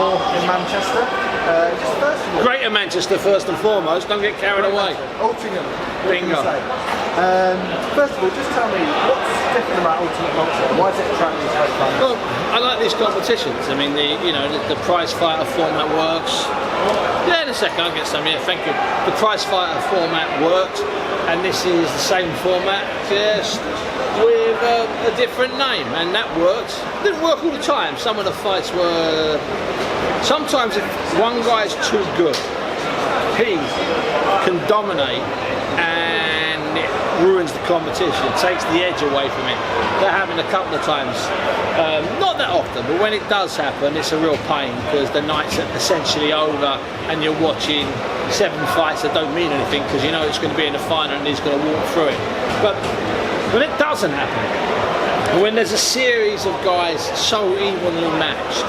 more in Manchester. Just first of all, Greater Manchester first and foremost, don't get carried away. Altrincham. Bingo. First of all, just tell me what's different about Ultimate Boxing? Why is it attracting so far? Well, I like these competitions. I mean, the prize fighter format works. Yeah, in a second, I'll get some. Yeah, thank you. The prize fighter format worked, and this is the same format, just with a different name, and that worked. Didn't work all the time. Some of the fights were. Sometimes if one guy's too good, he can dominate and it ruins the competition, takes the edge away from it. That happened a couple of times. Not that often, but when it does happen, it's a real pain because the night's essentially over and you're watching 7 fights that don't mean anything because you know it's going to be in the final and he's going to walk through it. But when it doesn't happen, when there's a series of guys so evenly matched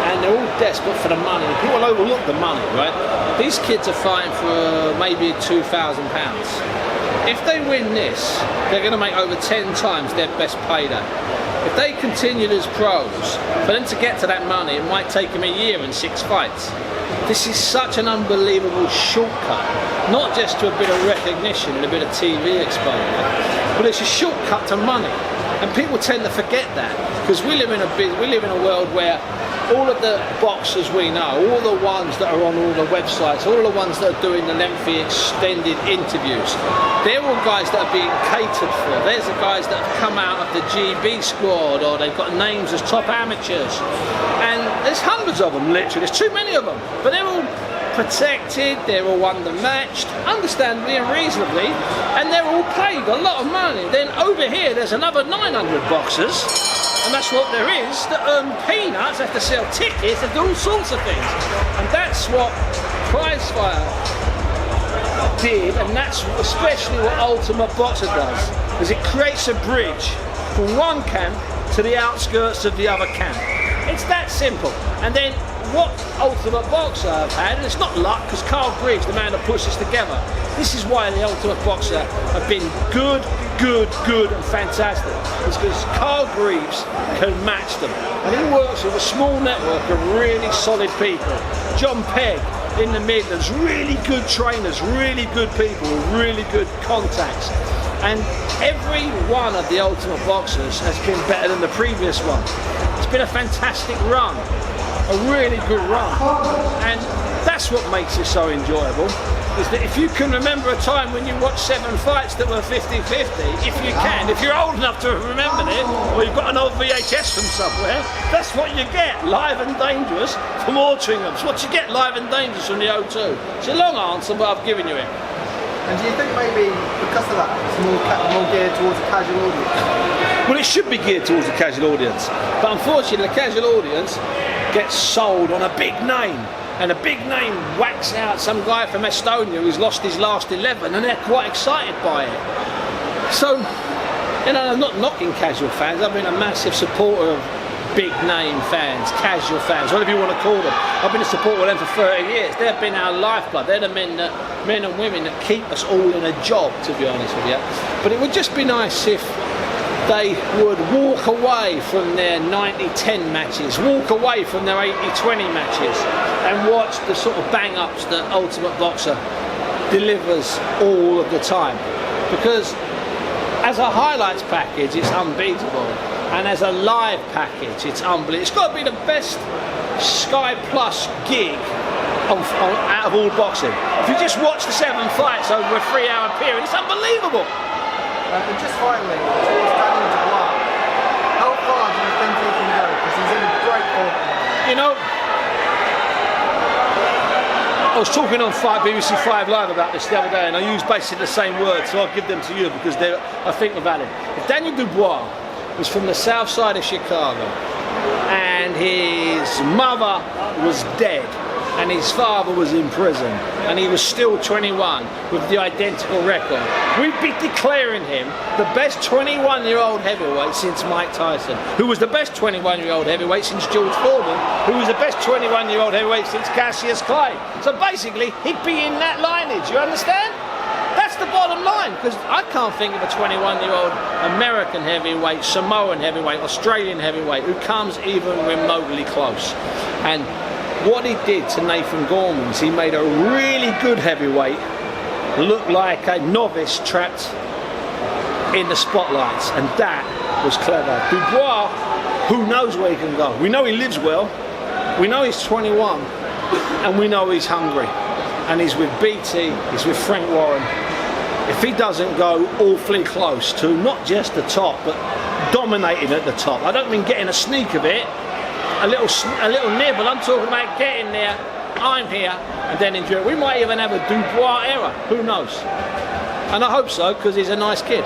and they're all desperate for the money, people overlook the money, right? These kids are fighting for maybe £2,000. If they win this, they're going to make over 10 times their best payday. If they continue as pros, for them to get to that money, it might take them a year and 6 fights. This is such an unbelievable shortcut, not just to a bit of recognition and a bit of TV exposure, but it's a shortcut to money. And people tend to forget that because we live in a world where all of the boxers we know, all the ones that are on all the websites, all the ones that are doing the lengthy extended interviews, they're all guys that are being catered for. There's the guys that have come out of the GB squad or they've got names as top amateurs. And there's hundreds of them, literally. There's too many of them. But they're all protected, they're all undermatched, understandably and reasonably, and they're all paid a lot of money. Then over here there's another 900 boxers, and that's what there is, that earn peanuts, have to sell tickets, and do all sorts of things. And that's what Prizefighter did, and that's especially what Ultimate Boxer does, is it creates a bridge from one camp to the outskirts of the other camp. It's that simple. And then what Ultimate Boxer have had, and it's not luck, because Carl Greaves, the man that puts this together, this is why the Ultimate Boxer have been good and fantastic. It's because Carl Greaves can match them. And he works with a small network of really solid people. John Pegg in the Midlands, really good trainers, really good people, really good contacts. And every one of the Ultimate Boxers has been better than the previous one. It's been a fantastic run. A really good run, and that's what makes it so enjoyable, is that if you can remember a time when you watched 7 fights that were 50-50, if you can, if you're old enough to have remembered it, or you've got an old VHS from somewhere, that's what you get, live and dangerous from Altrincham. It's what you get live and dangerous from the O2. It's a long answer, but I've given you it. And do you think maybe because of that, it's more geared towards a casual audience? Well, it should be geared towards a casual audience, but unfortunately the casual audience gets sold on a big name, and a big name whacks out some guy from Estonia who's lost his last 11, and they're quite excited by it. So, you know, I'm not knocking casual fans. I've been a massive supporter of big name fans, casual fans, whatever you want to call them. I've been a supporter of them for 30 years. They've been our lifeblood. They're the men and women that keep us all in a job, to be honest with you. But it would just be nice if they would walk away from their 90-10 matches, walk away from their 80-20 matches, and watch the sort of bang-ups that Ultimate Boxer delivers all of the time. Because as a highlights package, it's unbeatable, and as a live package, it's unbelievable. It's got to be the best Sky Plus gig out of all boxing. If you just watch the 7 fights over a 3-hour period, it's unbelievable. And just finally, towards Daniel Dubois, how far do you think he can go? Because he's in a great form. You know, I was talking on BBC 5 Live about this the other day, and I used basically the same words, so I'll give them to you because I think they're valid. If Daniel Dubois was from the south side of Chicago, and his mother was dead, and his father was in prison, and he was still 21 with the identical record, we'd be declaring him the best 21-year-old heavyweight since Mike Tyson, who was the best 21-year-old heavyweight since George Foreman, who was the best 21-year-old heavyweight since Cassius Clay. So basically, he'd be in that lineage, you understand? That's the bottom line, because I can't think of a 21-year-old American heavyweight, Samoan heavyweight, Australian heavyweight who comes even remotely close. And what he did to Nathan Gorman is he made a really good heavyweight look like a novice trapped in the spotlights, and that was clever. Dubois, who knows where he can go? We know he lives well, we know he's 21, and we know he's hungry. And he's with BT, he's with Frank Warren. If he doesn't go awfully close to not just the top, but dominating at the top, I don't mean getting a sneak of it, a little nibble, I'm talking about getting there, I'm here, and then enjoy it. We might even have a Dubois era, who knows? And I hope so, because he's a nice kid.